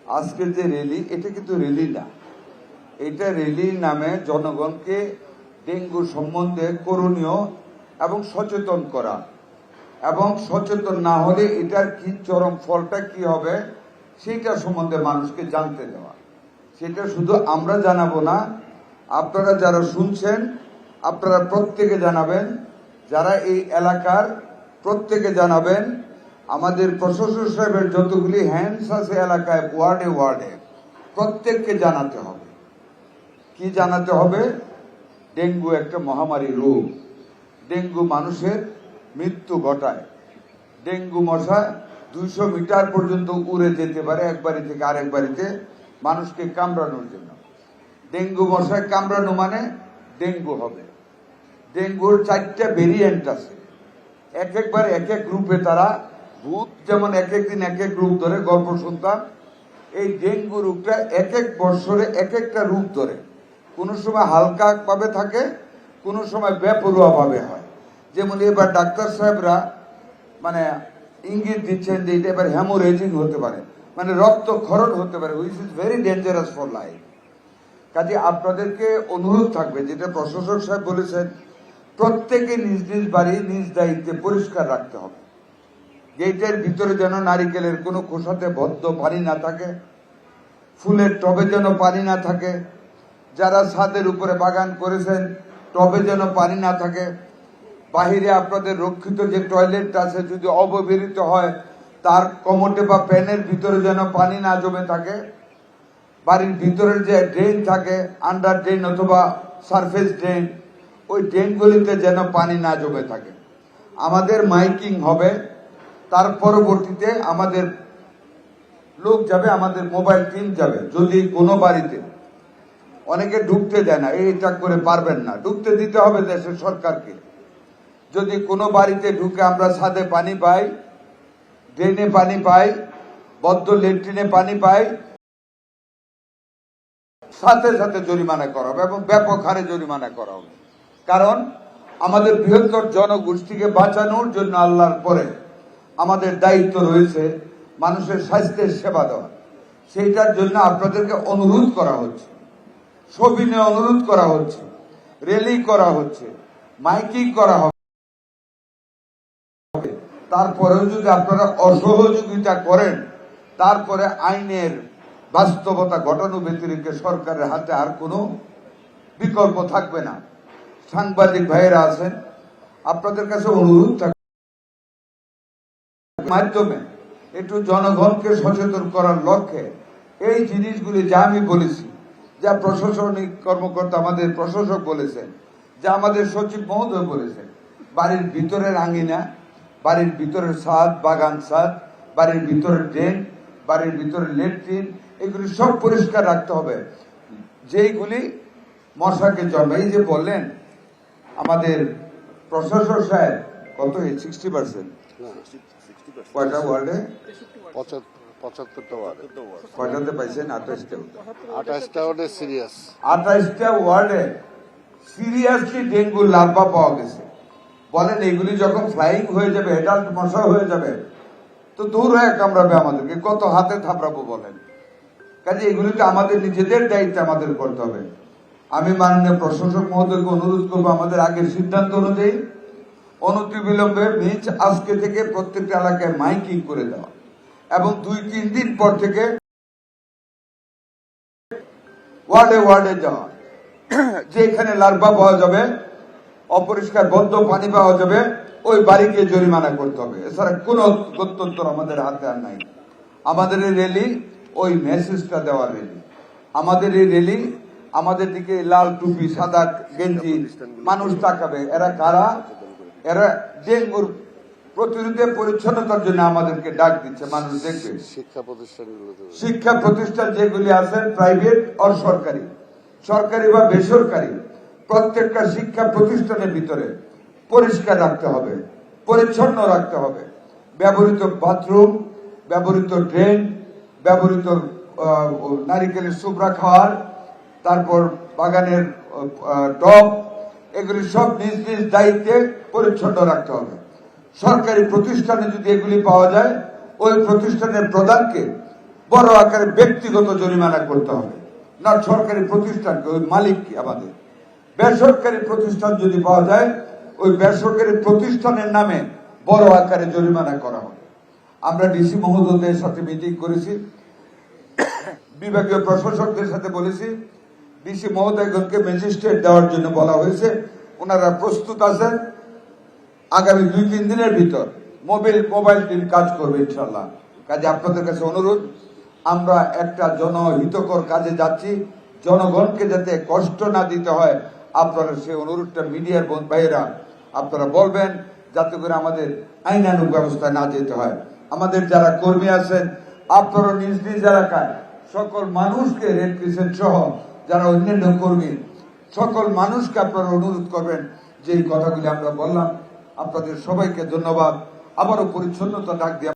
আজকে যে র্যালি, এটা কিন্তু র্যালি না, এটা র্যালির নামে জনগণকে ডেঙ্গু সম্বন্ধে করণীয় এবং সচেতন করা, এবং সচেতন না হলে এটার কি চরম ফলটা কি হবে সেটা সম্বন্ধে মানুষকে জানতে দেওয়া। সেটা শুধু আমরা জানাবো না, আপনারা যারা শুনছেন আপনারা প্রত্যেকে জানাবেন, যারা এই এলাকার প্রত্যেকে জানাবেন। আমাদের প্রশাসক সাহেবের যতগুলি হ্যান্ডস আছে এলাকায়, ওয়ার্ডে ওয়ার্ডে প্রত্যেককে জানাতে হবে। কি জানাতে হবে? ডেঙ্গু একটা মহামারী রোগ, ডেঙ্গু মানুষের মৃত্যু ঘটায়। ডেঙ্গু মশা 200 মিটার পর্যন্ত উড়ে যেতে পারে এক বাড়ি থেকে আরেক বাড়িতে মানুষকে কামড়ানোর জন্য। ডেঙ্গু মশায় কামড়ানো মানে ডেঙ্গু হবে। ডেঙ্গুর 4টা ভেরিয়েন্ট আছে, একবার এক এক রূপে তারা, ভূত যেমন এক এক দিন এক এক রূপ ধরে, গল্প শুনতাম, এই ডেঙ্গু রোগটা এক এক বৎসরে এক একটা রূপ ধরে। কোনো সময় হালকা ভাবে থাকে, কোনো সময় বেপরোয়া ভাবে হয়। যেমন এবার ডাক্তার সাহেবরা মানে ইঙ্গিত দিচ্ছেন যে এটা এবার হ্যামোরেজিং হতে পারে, মানে রক্তক্ষরণ হতে পারে, which is very dangerous for life. কাজে আপনাদেরকে অনুরোধ থাকবে, যেটা প্রশাসক সাহেব বলেছেন, প্রত্যেকে নিজ নিজ বাড়ি নিজ দায়িত্বে পরিষ্কার রাখতে হবে। গেটের ভিতরে যেন নারিকেলের কোনো খোসাতে বদ্ধ পানি না থাকে, ফুলের টবে যেন পানি না থাকে, যারা ছাদের উপরে বাগান করেছেন টবে যেন পানি না থাকে, বাহিরে আপনাদের রক্ষিত যে টয়লেট আছে যদি অব্যবহৃত হয় তার কমোটে বা প্যানের ভিতরে যেন পানি না জমে থাকে, বাড়ির ভিতরের যে ড্রেন থাকে, আন্ডার ড্রেন অথবা সারফেস ড্রেন, ওই ড্রেনগুলিতে যেন পানি না জমে থাকে। আমাদের মাইকিং হবে, তার পরবর্তীতে আমাদের লোক যাবে, আমাদের মোবাইল টিম যাবে। যদি কোনো বাড়িতে, অনেকে ঢুকতে দেয় না, এইটা করে পারবেন না, ঢুকতে দিতে হবে দেশের সরকারকে। যদি কোনো বাড়িতে ঢুকে আমরা ছাদে পানি পাই, ড্রেনে পানি পাই, বদ্ধ লেট্রিনে পানি পাই, সাথে সাথে জরিমানা করা হবে এবং ব্যাপক হারে জরিমানা করা হবে। কারণ আমাদের বৃহত্তর জনগোষ্ঠীকে বাঁচানোর জন্য আল্লাহর পরে আমাদের দায়িত্ব রয়েছে মানুষের স্বাস্থ্যের সেবা দেওয়া। সেইটার জন্য আপনাদেরকে অনুরোধ করা হচ্ছে, সবিনয়ে অনুরোধ করা হচ্ছে, র্যালি করা হচ্ছে, মাইকিং করা হবে। তারপরেও যদি আপনারা অসহযোগিতা করেন, তারপরে আইনের বাস্তবতা ঘটানো ব্যতিরেকে সরকারের হাতে আর কোনো বিকল্প থাকবে না। সাংবাদিক ভাইয়েরা আছেন, আপনাদের কাছে অনুরোধ থাকবে মাধ্যমে একটু জনগণকে সচেতন করার লক্ষ্যে এই জিনিসগুলি যা আমি বলেছি, যা প্রশাসনিক কর্মকর্তা আমাদের প্রশাসক বলেছেন, যা আমাদের সচিব মহোদয় বলেছেন, বাড়ির ভিতরের আঙিনা, বাড়ির ভিতরের ছাদ, বাগান ছাদ, বাড়ির ভিতরের ড্রেন, বাড়ির ভিতরের লেট্রিন, এগুলি সব পরিষ্কার রাখতে হবে। যেইগুলি মশাকে জন্মায়, এই যে বললেন আমাদের প্রশাসক সাহেব, কত 60%, কয়টা ওয়ার্ডে? 75টা ওয়ার্ডে। কয়টাতে পাইছেন? 28টা ওয়ার্ডে সিরিয়াস। 28টা ওয়ার্ডে সিরিয়াসলি ডেঙ্গু লার্ভা পাওয়া গেছে। বলেন এগুলি যখন ফ্লাইং হয়ে যাবে, অ্যাডাল্ট মশা হয়ে যাবে, তো দূর হয়ে কামড়াবে আমাদেরকে, কত হাতে থাপড়াবো বলেন। কাজে এগুলিকে আমাদের নিজেদের দায়িত্ব আমাদের করতে হবে। আমি মাননীয় প্রশাসক মহোদয়কে অনুরোধ করবো, আমাদের আগের সিদ্ধান্ত অনুযায়ী অনতিবিলম্বে আজকে থেকে প্রত্যেকটা এলাকায় মাইকিং করে দেওয়া এবং 2-3 দিন পর থেকে ওয়ার্ডে ওয়ার্ডে যাওয়া, যে এখানে লার্ভা পাওয়া যাবে, অপরিষ্কার বদ্ধ পানি পাওয়া যাবে, ওই বাড়িকে জরিমানা করতে হবে। এছাড়া কোন গত্যন্তর আমাদের হাতে আর নাই। আমাদের এই র্যালি ওই মেসেজটা দেওয়ার র্যালি। আমাদের এই র্যালি, আমাদের দিকে লাল টুপি সাদা গেঞ্জি মানুষ তাকাবে, এরা কারা? এরা ডেঙ্গুর প্রতিরোধে পরিচ্ছন্নতার জন্য আমাদেরকে ডাক দিচ্ছে, মানুষ দেখবে। শিক্ষা প্রতিষ্ঠান যেগুলি আছে, প্রাইভেট আর সরকারি, সরকারি বা বেসরকারি, প্রত্যেকটা শিক্ষা প্রতিষ্ঠানের ভিতরে পরিষ্কার রাখতে হবে, পরিচ্ছন্ন রাখতে হবে। ব্যবহৃত বাথরুম, ব্যবহৃত ড্রেন, ব্যবহৃত নারিকেলের সুবরা খাওয়ার, তারপর বাগানের টব, এগুলি সব নিজ নিজ দায়িত্বে পরিচ্ছন্ন রাখতে হবে। সরকারি প্রতিষ্ঠানে যদি এগুলি পাওয়া যায়, ওই প্রতিষ্ঠানের প্রধানকে বড় আকারে ব্যক্তিগত জরিমানা করতে হবে, না সরকারি প্রতিষ্ঠানকে, ওই মালিক কি আমাদের। বেসরকারি প্রতিষ্ঠান যদি পাওয়া যায়, ওই বেসরকারি প্রতিষ্ঠানের নামে বড় আকারে জরিমানা করা হবে। আমরা ডিসি মহোদয়দের সাথে মিটিং করেছি, বিভাগীয় প্রশাসকদের সাথে বলেছি, ডিসি মহোদয়গণকে ম্যাজিস্ট্রেট দেওয়ার জন্য বলা হয়েছে। ওনারা প্রস্তুত আছেন। আগামী 2-3 দিনের ভিতর মোবাইল টিম কাজ করবে ইনশাল্লাহ। কাজে আপনাদের কাছে অনুরোধ, আমরা একটা জনহিতকর কাজে যাচ্ছি, জনগণকে যাতে কষ্ট না দিতে হয়, আপনারা সেই অনুরোধটা মিডিয়ার ভাইয়েরা আপনারা বলবেন, যাতে করে আমাদের আইনানুগ ব্যবস্থা না যেতে হয়। আমাদের যারা কর্মী আছেন, আপনারা নিজ নিজ এলাকায় সকল মানুষকে, রেড ক্রিসেন্ট সহ যারা অন্যান্য কর্মী, সকল মানুষকে আপনারা অনুরোধ করবেন যে এই কথাগুলি আমরা বললাম। আপনাদের সবাইকে ধন্যবাদ। আবারও পরিচ্ছন্নতা ডাক দিয়ে